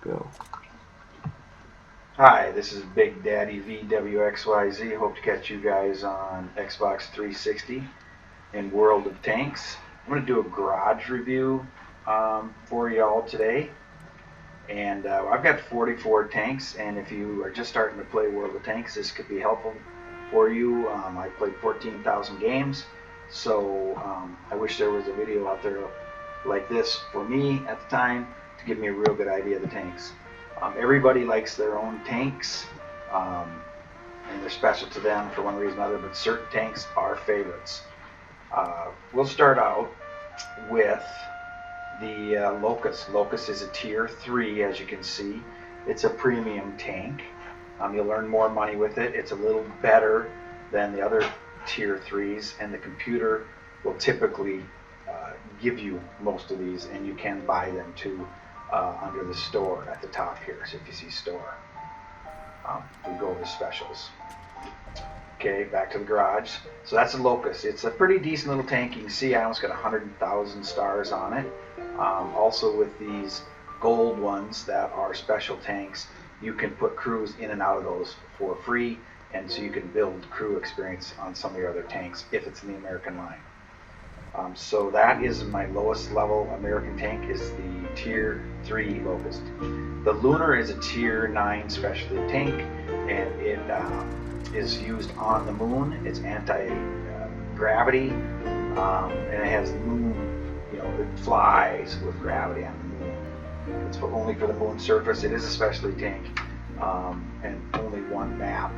Go. Hi, this is Big Daddy Daddyvwxyz. Hope to catch you guys on Xbox 360 in World of Tanks. I'm going to do a garage review for y'all today. And I've got 44 tanks, and if you are just starting to play World of Tanks, this could be helpful for you. I played 14,000 games, so I wish there was a video out there like this for me at the time to give me a real good idea of the tanks. Everybody likes their own tanks, and they're special to them for one reason or another, but certain tanks are favorites. We'll start out with the Locust. Locust is a tier 3, as you can see. It's a premium tank. You'll earn more money with it. It's a little better than the other tier 3s, and the computer will typically give you most of these, and you can buy them too under the store at the top here. So if you see store, we go over to specials. Okay, back to the garage. So that's a Locust. It's a pretty decent little tank. You can see I almost got 100,000 stars on it. Also with these gold ones that are special tanks, you can put crews in and out of those for free, and so you can build crew experience on some of your other tanks if it's in the American line. So that is my lowest level American tank, is the tier 3 Locust. The Lunar is a tier 9 specialty tank, and it is used on the moon. It's anti-gravity, and it has moon, it flies with gravity on the moon. It's only for the moon surface. It is a specialty tank, and only one map,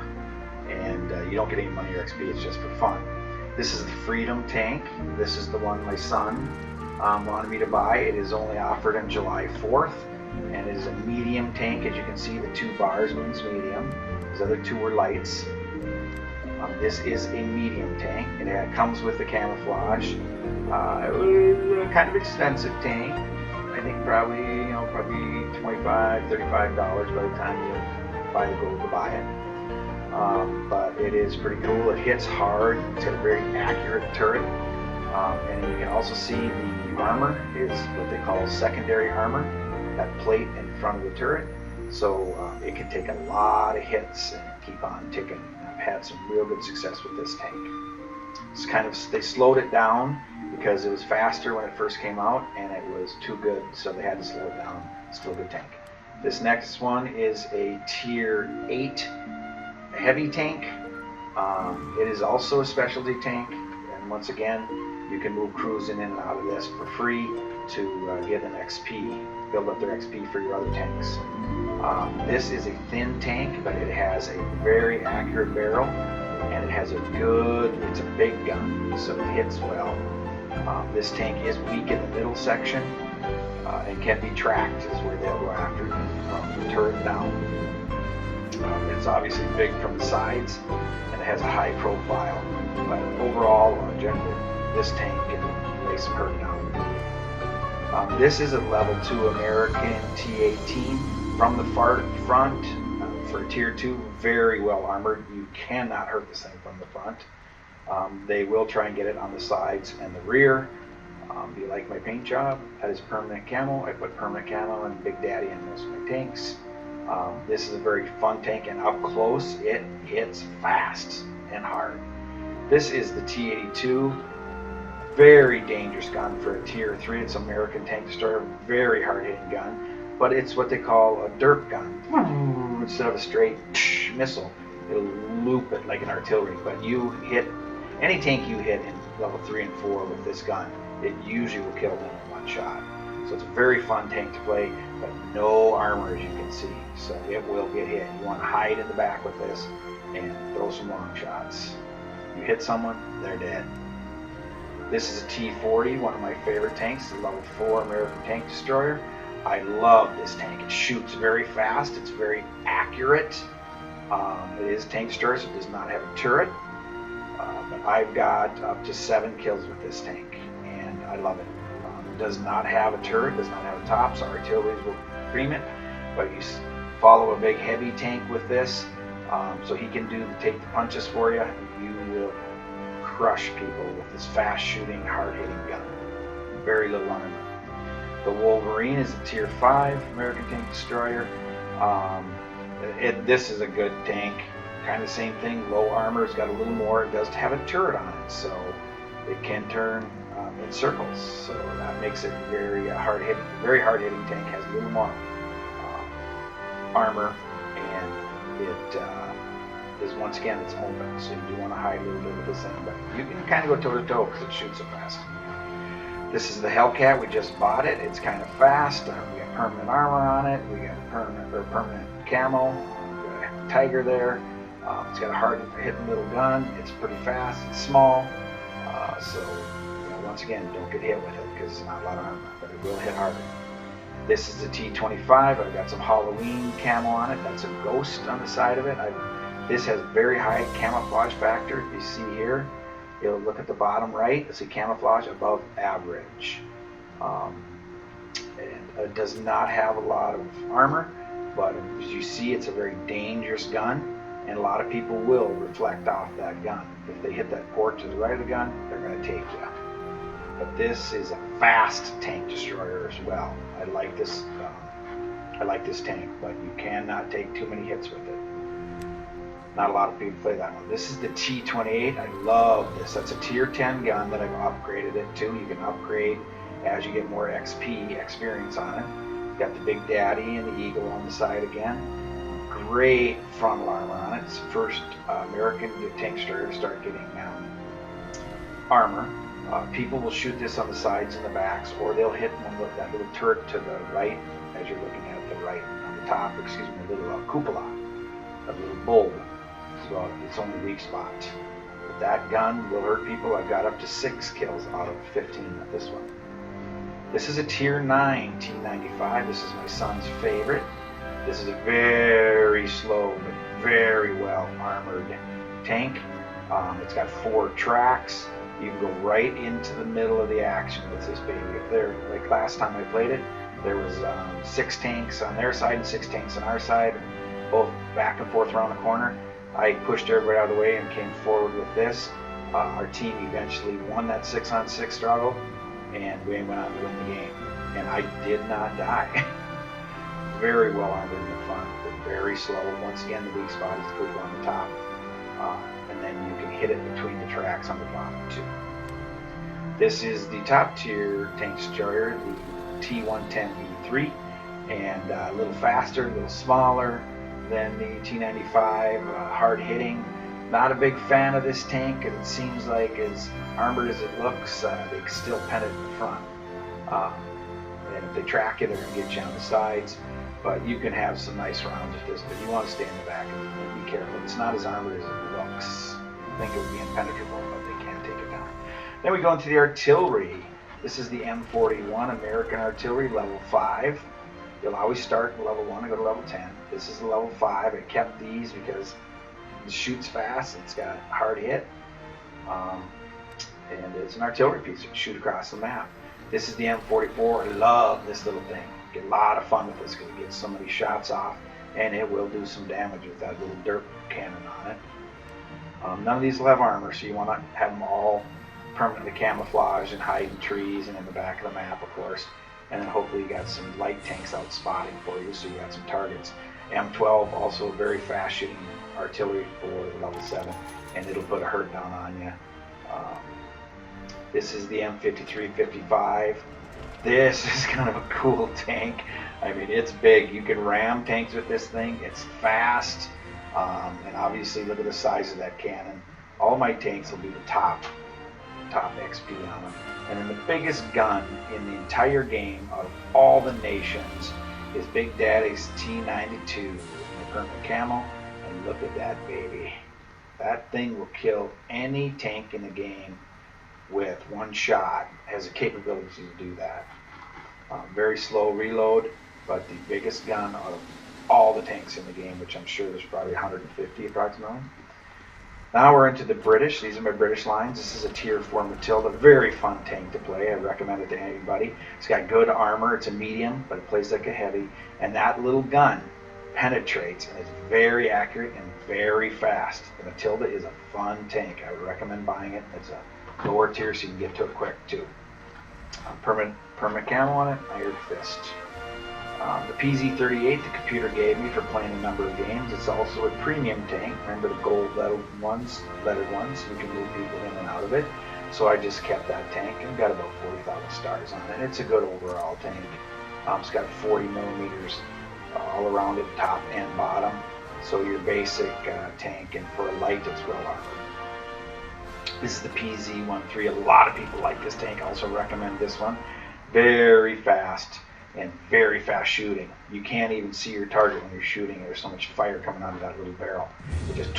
and you don't get any money or XP. It's just for fun. This is the Freedom tank. This is the one my son wanted me to buy. It is only offered on July 4th, and it is a medium tank. As you can see, the 2 bars means medium. These other 2 were lights. This is a medium tank. It comes with the camouflage. Kind of expensive tank. I think probably $25, $35 by the time you buy the gold to buy it. But it is pretty cool. It hits hard. It's got a very accurate turret. And you can also see the armor is what they call secondary armor, that plate in front of the turret. So it can take a lot of hits and keep on ticking. I've had some real good success with this tank. They slowed it down because it was faster when it first came out, and it was too good, so they had to slow it down. Still a good tank. This next one is a tier 8 heavy tank. It is also a specialty tank, and once again, you can move crews in and out of this for free to get an XP, build up their XP for your other tanks. This is a thin tank, but it has a very accurate barrel, and it has it's a big gun, so it hits well. This tank is weak in the middle section, and can be tracked, is where they'll go after you from the turret down. It's obviously big from the sides, and it has a high profile, but overall, generally, this tank can lay some hurt down. This is a level 2 American T-18 from the front for tier 2, very well armored. You cannot hurt this thing from the front. They will try and get it on the sides and the rear. Do you like my paint job? That is permanent camo. I put permanent camo and Big Daddy in most of my tanks. This is a very fun tank, and up close it hits fast and hard. This is the T-82. Very dangerous gun for a tier 3. It's an American tank destroyer, very hard hitting gun, but it's what they call a derp gun. Instead of a straight missile, it'll loop it like an artillery, but you hit any tank you hit in level 3 and 4 with this gun, it usually will kill them in one shot. So it's a very fun tank to play, but no armor, as you can see, so it will get hit. You want to hide in the back with this and throw some long shots. You hit someone, they're dead. This is a T-40, one of my favorite tanks. It's a level 4 American tank destroyer. I love this tank. It shoots very fast. It's very accurate. It is a tank destroyer, so it does not have a turret. But I've got up to 7 kills with this tank, and I love it. It does not have a turret, does not have a top, so artilleries will cream it. But you follow a big heavy tank with this, so he can take the punches for you, and you will crush people with this fast shooting, hard hitting gun. Very little armor. The Wolverine is a Tier 5 American tank destroyer. This is a good tank. Kind of same thing, low armor, it's got a little more. It does have a turret on it, so it can turn in circles. So that makes it very hard-hitting tank. Has a little more armor, and it is, once again, it's open, so you do want to hide a little bit with this thing, but you can kind of go toe-to-toe because it shoots so fast. This is the Hellcat. We just bought it. It's kind of fast. We got permanent armor on it. We got permanent camo. We got a tiger there. It's got a hard-hitting little gun. It's pretty fast. It's small. So, once again, don't get hit with it because it's not a lot of armor, but it will hit harder. This is the T25. I've got some Halloween camo on it. That's a ghost on the side of it. This has very high camouflage factor. You see here, you'll look at the bottom right. You'll see camouflage above average. And it does not have a lot of armor, but as you see, it's a very dangerous gun. And a lot of people will reflect off that gun. If they hit that port to the right of the gun, they're going to take you. But this is a fast tank destroyer as well. I like this tank, but you cannot take too many hits with it. Not a lot of people play that one. This is the T28. I love this. That's a Tier 10 gun that I've upgraded it to. You can upgrade as you get more XP experience on it. It's got the Big Daddy and the Eagle on the side again. Great frontal armor on it. It's the first American tank destroyer to start getting armor. People will shoot this on the sides and the backs, or they'll hit that little turret to the right, as you're looking at the right on the top. Excuse me, a little cupola, a little bulb. So it's only weak spot. But that gun will hurt people. I've got up to 6 kills out of 15 with this one. This is a Tier 9 T95. This is my son's favorite. This is a very slow but very well armored tank. It's got 4 tracks. You can go right into the middle of the action with this baby. If there, like last time I played it, there was 6 tanks on their side and 6 tanks on our side, both back and forth around the corner. I pushed everybody out of the way and came forward with this. Our team eventually won that 6-on-6 struggle, and we went on to win the game. And I did not die. Very well armored in the front, but very slow. Once again, the weak spot is the cupola on the top. And then you can hit it between the tracks on the bottom too. This is the top tier tank destroyer, the T110E3, and a little faster, a little smaller than the T95, hard hitting. Not a big fan of this tank, because it seems like as armored as it looks, they can still pen it in the front. And if they track you, they're going to get you on the sides. But you can have some nice rounds with this, but you want to stay in the back and be careful. It's not as armored as it looks. I think it would be impenetrable, but they can't take it down. Then we go into the artillery. This is the M41 American Artillery, level 5. You'll always start at level 1 and go to level 10. This is the level 5. I kept these because it shoots fast. It's got hard hit. And it's an artillery piece. You can shoot across the map. This is the M44. I love this little thing. Get a lot of fun with this because it gets so many shots off, and it will do some damage with that little dirt cannon on it. None of these will have armor, so you want to have them all permanently camouflaged and hide in trees and in the back of the map, of course. And then hopefully you got some light tanks out spotting for you, so you got some targets. M12, also very fast shooting artillery for level 7, and it'll put a hurt down on you. This is the M53-55. This is kind of a cool tank. I mean, it's big. You can ram tanks with this thing. It's fast. And obviously, look at the size of that cannon. All my tanks will be the top XP on them. And then the biggest gun in the entire game of all the nations is Big Daddy's T92 in the permanent camo. And look at that baby. That thing will kill any tank in the game with one shot. It has the capability to do that. Very slow reload, but the biggest gun out of all the tanks in the game, which I'm sure there's probably 150 approximately. Now we're into the British. These are my British lines. This is a Tier 4 Matilda. Very fun tank to play. I recommend it to anybody. It's got good armor. It's a medium, but it plays like a heavy. And that little gun penetrates and is very accurate and very fast. The Matilda is a fun tank. I would recommend buying it. It's a lower tier, so you can get to it quick too. permanent camo on it, Iron Fist. The PZ38 the computer gave me for playing a number of games. It's also a premium tank. Remember the gold lettered ones? You can move people in and out of it. So I just kept that tank and got about 40,000 stars on it. It's a good overall tank. It's got 40 millimeters all around it, top and bottom. So your basic tank, and for a light it's well armored. This is the PZ13. A lot of people like this tank. I also recommend this one. Very fast and very fast shooting. You can't even see your target when you're shooting. There's so much fire coming out of that little barrel. It just,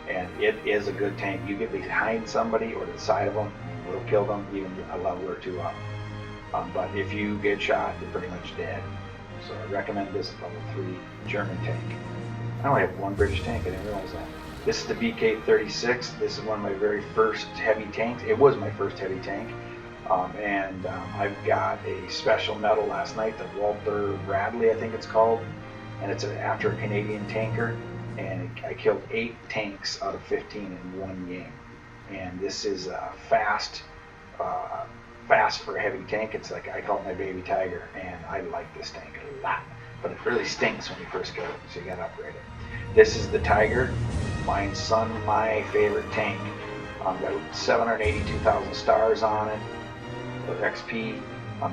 and it is a good tank. You get behind somebody or to the side of them, it'll kill them even a level or two up. But if you get shot, you're pretty much dead. So I recommend this level 3 German tank. I only have one British tank. I didn't realize that. This is the BK36. This is one of my very first heavy tanks. It was my first heavy tank. I've got a special medal last night, the Walter Bradley, I think it's called, and it's after a Canadian tanker, and I killed 8 tanks out of 15 in one game. And this is fast for a heavy tank. It's like, I call it my baby tiger, and I like this tank a lot, but it really stinks when you first get it, so you gotta upgrade it. This is the Tiger, my favorite tank. Got 782,000 stars on it. XP,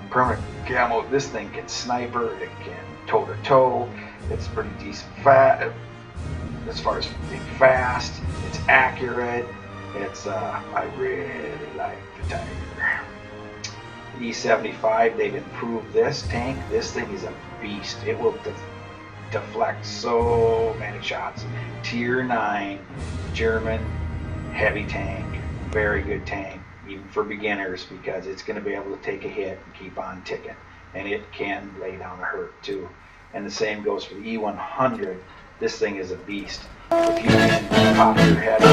permanent camo. This thing can sniper, it can toe-to-toe, it's pretty decent as far as being fast, it's accurate, I really like the Tiger. The E75, they've improved this tank. This thing is a beast. It will deflect so many shots. Tier 9 German heavy tank, very good tank. Even for beginners, because it's going to be able to take a hit and keep on ticking, and it can lay down a hurt too. And the same goes for the E100. This thing is a beast. If you can pop your head off,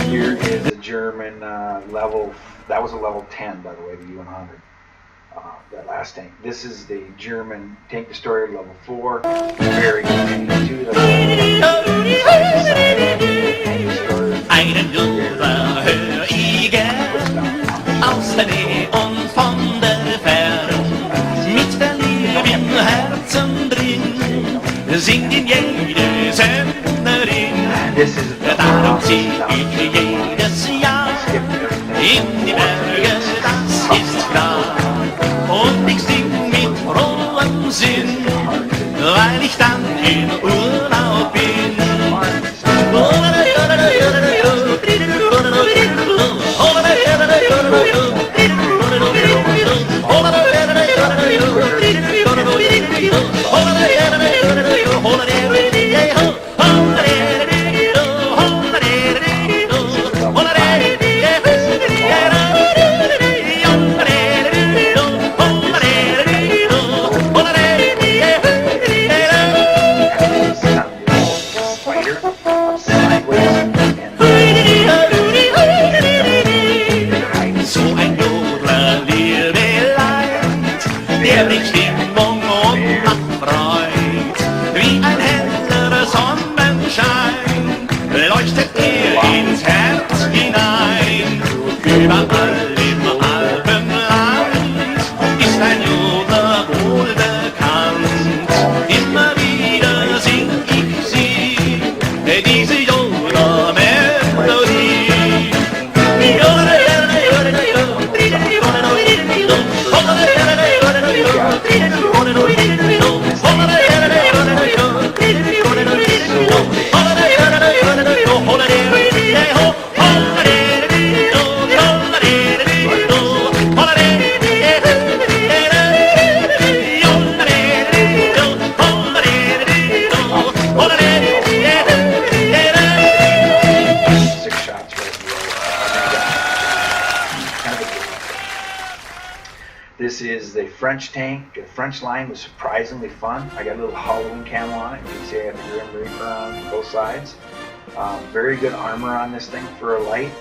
here is a German level. That was a level 10, by the way, the U100. That last tank. This is the German tank destroyer level 4. Very good tank too. Einen Jura hör ich gern, aus der Nähe und von der Ferne, mit der Liebe im Herzen drin, singt in jede Sängerin. Darum zieh ich jedes Jahr in die Berge, das ist klar. Und ich sing mit frohem Sinn, weil ich dann in Urlaub bin. Überall im Alpenland ist ein Jodler wohl bekannt. Immer wieder sing ich sie, diese Jodler-Melodie. This is the French tank. The French line was surprisingly fun. I got a little Halloween camo on it. You can see I have the Grim Reaper on both sides. Very good armor on this thing for a light.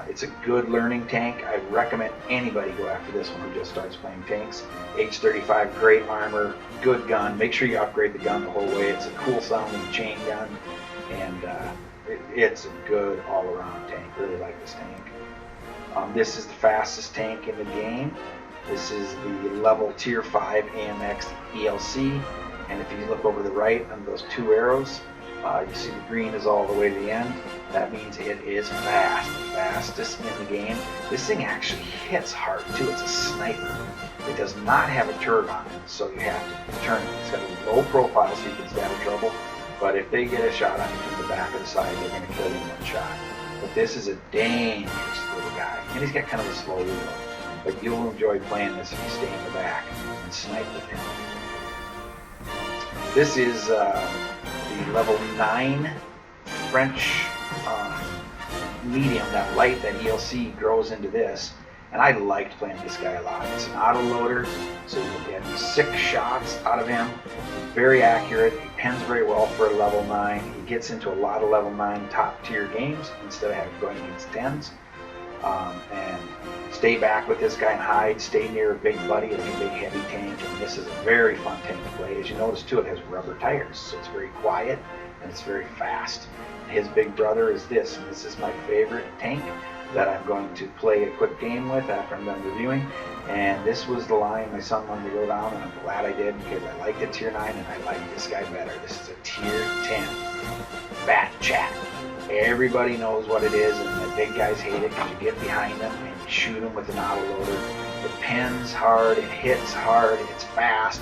It's a good learning tank. I recommend anybody go after this one who just starts playing tanks. H35, great armor, good gun. Make sure you upgrade the gun the whole way. It's a cool sounding chain gun, and it's a good all-around tank. Really like this tank. This is the fastest tank in the game. This is the level tier 5 AMX ELC, and if you look over the right on those two arrows, you see the green is all the way to the end. That means it is fast, the fastest in the game. This thing actually hits hard too. It's a sniper. It does not have a turret on it, so you have to turn it. It's got a low profile so you can stay out of trouble, but if they get a shot on you from the back or the side, they're going to kill you in one shot. But this is a dangerous little guy, and he's got kind of a slow reload. But you'll enjoy playing this if you stay in the back and snipe with him. This is the level 9 French medium, that light, that ELC grows into this, and I liked playing this guy a lot. It's an autoloader, so you get 6 shots out of him. Very accurate. He pens very well for a level 9. He gets into a lot of level 9 top tier games instead of having going against 10s. And stay back with this guy and hide. Stay near a big buddy, like a big heavy tank. And this is a very fun tank to play. As you notice too, it has rubber tires, so it's very quiet and it's very fast. His big brother is this, and this is my favorite tank that I'm going to play a quick game with after I'm done reviewing. And this was the line my son wanted to go down, and I'm glad I did because I like the tier 9 and I like this guy better. This is a tier 10 Bat Chat. Everybody knows what it is, and the big guys hate it because you get behind them and you shoot them with an autoloader. It pens hard, it hits hard, it's fast,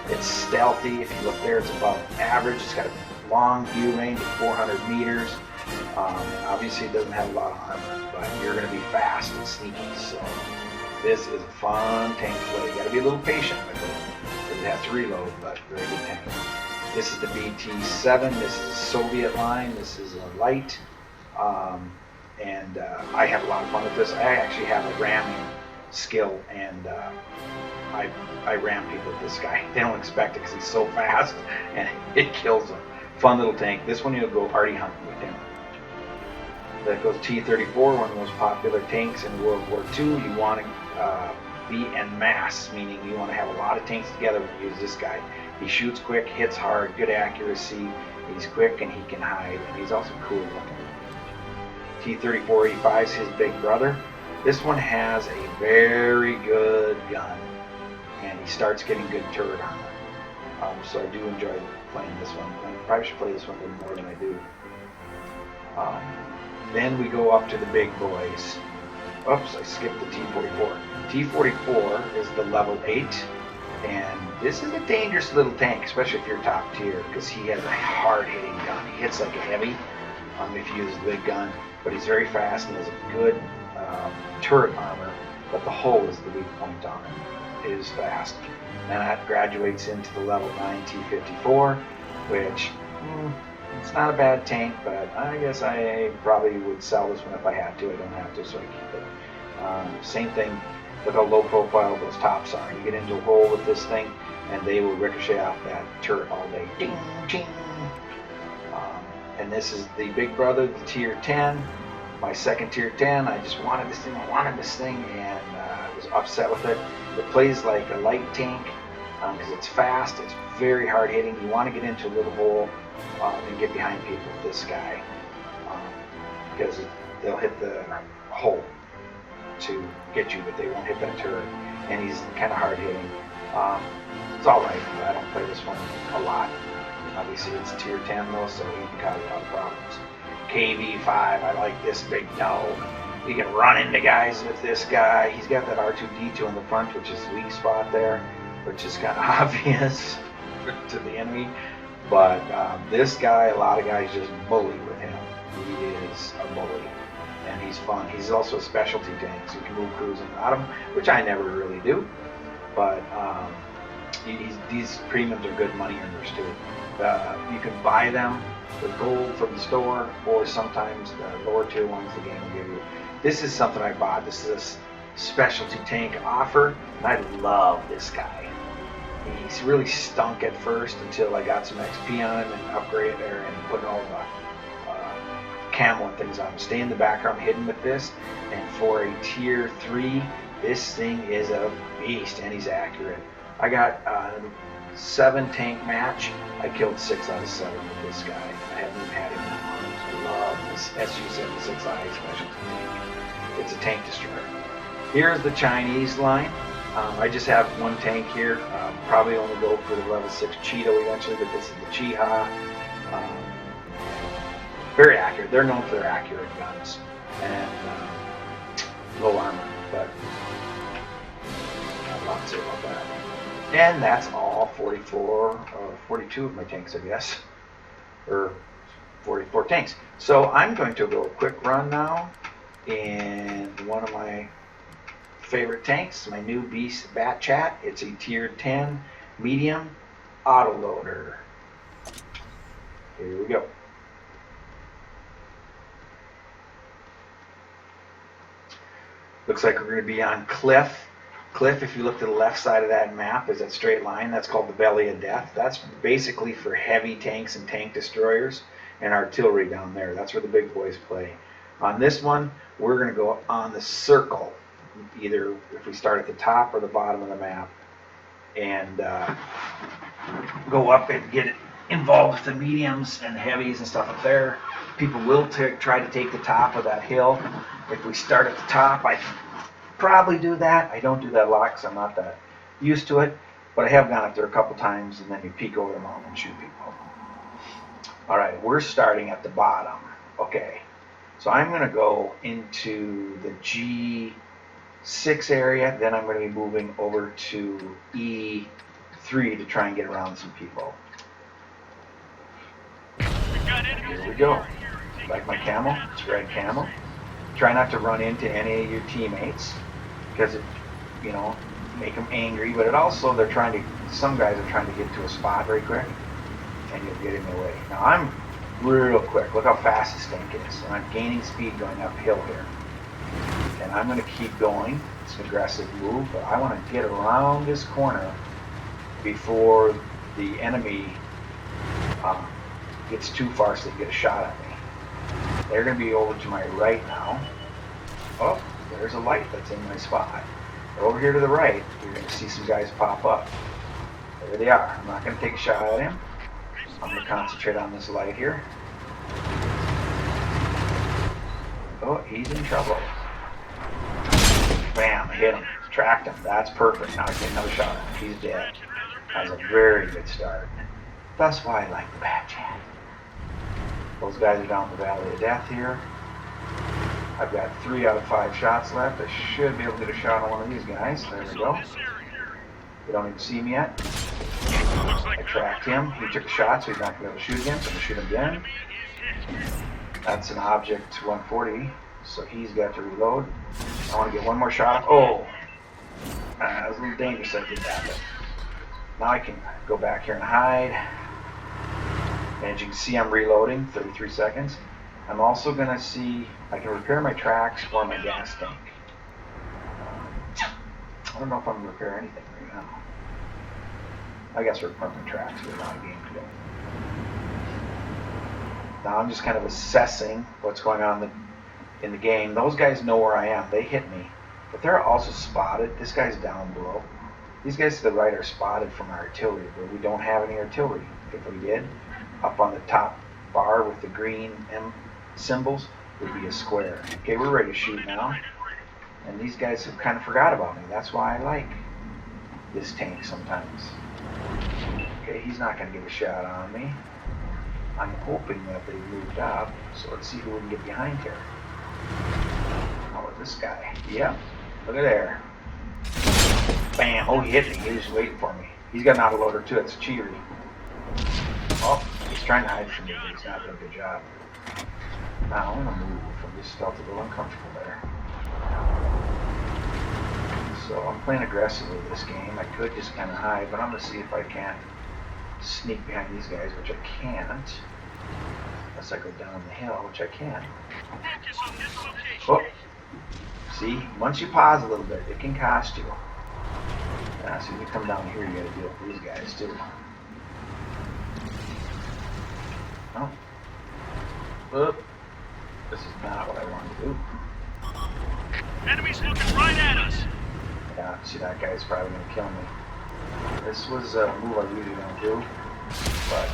it's stealthy. If you look there, it's above average. It's got a long view range of 400 meters. Obviously, it doesn't have a lot of armor, but you're going to be fast and sneaky. So this is a fun tank to play. You got to be a little patient with it because it has to reload, but very good tank. This is the BT7. This is a Soviet line. This is a light, and I have a lot of fun with this. I actually have a ramming skill, and I ram people with this guy. They don't expect it because he's so fast, and it kills them. Fun little tank. This one you'll go party hunting with him. That goes T-34, one of the most popular tanks in World War II. You want to be en masse, meaning you want to have a lot of tanks together when you use this guy. He shoots quick, hits hard, good accuracy. He's quick and he can hide, and he's also cool looking. T-34-85 is his big brother. This one has a very good gun, and he starts getting good turret armor. So I do enjoy playing this one. I probably should play this one a little more than I do. Then we go up to the big boys. Oops, I skipped the T-44. T-44 is the level 8, and this is a dangerous little tank, especially if you're top tier, because he has a hard-hitting gun. He hits like a heavy if you use the big gun, but he's very fast and has a good turret armor, but the hull is the weak point on it. It is fast. And that graduates into the level 9 T-54, which it's not a bad tank, but I guess I probably would sell this one if I had to. I don't have to, so I keep it. Same thing. Look how low profile those tops are. You get into a hole with this thing, and they will ricochet off that turret all day. Ding, ding. And this is the big brother, the tier 10. My second tier 10. I just wanted this thing. And I was upset with it. It plays like a light tank because it's fast. It's very hard hitting. You want to get into a little hole and get behind people with this guy because they'll hit the hole to get you, but they won't hit that turret. And he's kind of hard hitting. It's all right, but I don't play this one a lot. Obviously, it's tier 10 though, so he can cause a lot of problems. KV5, I like this big dog. You can run into guys with this guy. He's got that R2-D2 in the front, which is the weak spot there, which is kind of obvious to the enemy. But this guy, a lot of guys just bully with him. He is a bully, and he's fun. He's also a specialty tank, so you can move crews on him, which I never really do. But these premiums are good money earners too. You can buy them with gold from the store, or sometimes the lower tier ones the game will give you. This is something I bought. This is a specialty tank offer, and I love this guy. He's really stunk at first until I got some XP on him and upgraded there and put all the camo and things on. Stay in the background hidden with this. And for a tier 3, this thing is a beast, and he's accurate. I got a 7 tank match. I killed 6 out of 7 with this guy. I haven't even had him that long. I love this SU-76I specialty tank. It's a tank destroyer. Here's the Chinese line. I just have 1 tank here. Probably only go for the level 6 Cheeto eventually, but this is the Chiha. Very accurate. They're known for their accurate guns and low armor, but not a lot to say about that. And that's all 42 of my tanks, I guess, or 44 tanks. So I'm going to go a quick run now in one of my favorite tanks, my new Beast Bat Chat. It's a tier 10 medium autoloader. Here we go. Looks like we're going to be on Cliff. Cliff, if you look to the left side of that map, is that straight line. That's called the Belly of Death. That's basically for heavy tanks and tank destroyers and artillery down there. That's where the big boys play. On this one, we're going to go on the circle, either if we start at the top or the bottom of the map, and go up and get involved with the mediums and heavies and stuff up there. People will try to take the top of that hill. If we start at the top, I can probably do that. I don't do that a lot because I'm not that used to it, but I have gone up there a couple times, and then you peek over the mountain and shoot people. All right, we're starting at the bottom. Okay, so I'm going to go into the G6 area, then I'm going to be moving over to E3 to try and get around some people. Here we go. Like my camo, it's red camo. Try not to run into any of your teammates because it, make them angry. But it also, some guys are trying to get to a spot very quick, and you'll get in their way. Now I'm real quick. Look how fast this tank is. And I'm gaining speed going uphill here. And I'm going to keep going. It's an aggressive move, but I want to get around this corner before the enemy gets too far so they get a shot at me. They're going to be over to my right now. Oh, there's a light that's in my spot. Over here to the right, you're going to see some guys pop up. There they are. I'm not going to take a shot at him. I'm going to concentrate on this light here. Oh, he's in trouble. Bam, I hit him. Tracked him. That's perfect. Now I get another shot at him. He's dead. That was a very good start. That's why I like the Bat Chat. Those guys are down the Valley of Death here. I've got 3 out of 5 shots left. I should be able to get a shot on one of these guys. There we go. They don't even see me yet. I tracked him. He took a shot, so he's not going to be able to shoot again. So I'm going to shoot him again. That's an Object 140, so he's got to reload. I want to get one more shot. Oh! That was a little dangerous I did that, but now I can go back here and hide. And as you can see, I'm reloading, 33 seconds. I'm also going to see, I can repair my tracks or my gas tank. I don't know if I'm going to repair anything right now. I guess repair my tracks, we're not a game to go. Now I'm just kind of assessing what's going on in the game. Those guys know where I am. They hit me. But they're also spotted. This guy's down below. These guys to the right are spotted from our artillery, where we don't have any artillery. If we did, up on the top bar with the green M symbols would be a square. Okay, we're ready to shoot now. And these guys have kind of forgot about me. That's why I like this tank sometimes. Okay, he's not going to get a shot on me. I'm hoping that they moved up, so let's see who we can get behind here. How about this guy? Yep, look at there. Bam! Oh, he hit me. He was waiting for me. He's got an autoloader too. It's a Cheery. Oh, he's trying to hide from me, but he's not doing a good job. Now I'm going to move. I just felt a little uncomfortable there. So I'm playing aggressively this game. I could just kind of hide, but I'm going to see if I can't sneak behind these guys, which I can't. Unless I go down the hill, which I can. Oh, see, once you pause a little bit, it can cost you. So if you come down here, you got to deal with these guys too. Oh. Oop. This is not what I wanted to do. Enemies looking right at us. Yeah, see, that guy's probably going to kill me. This was a move I usually don't do, but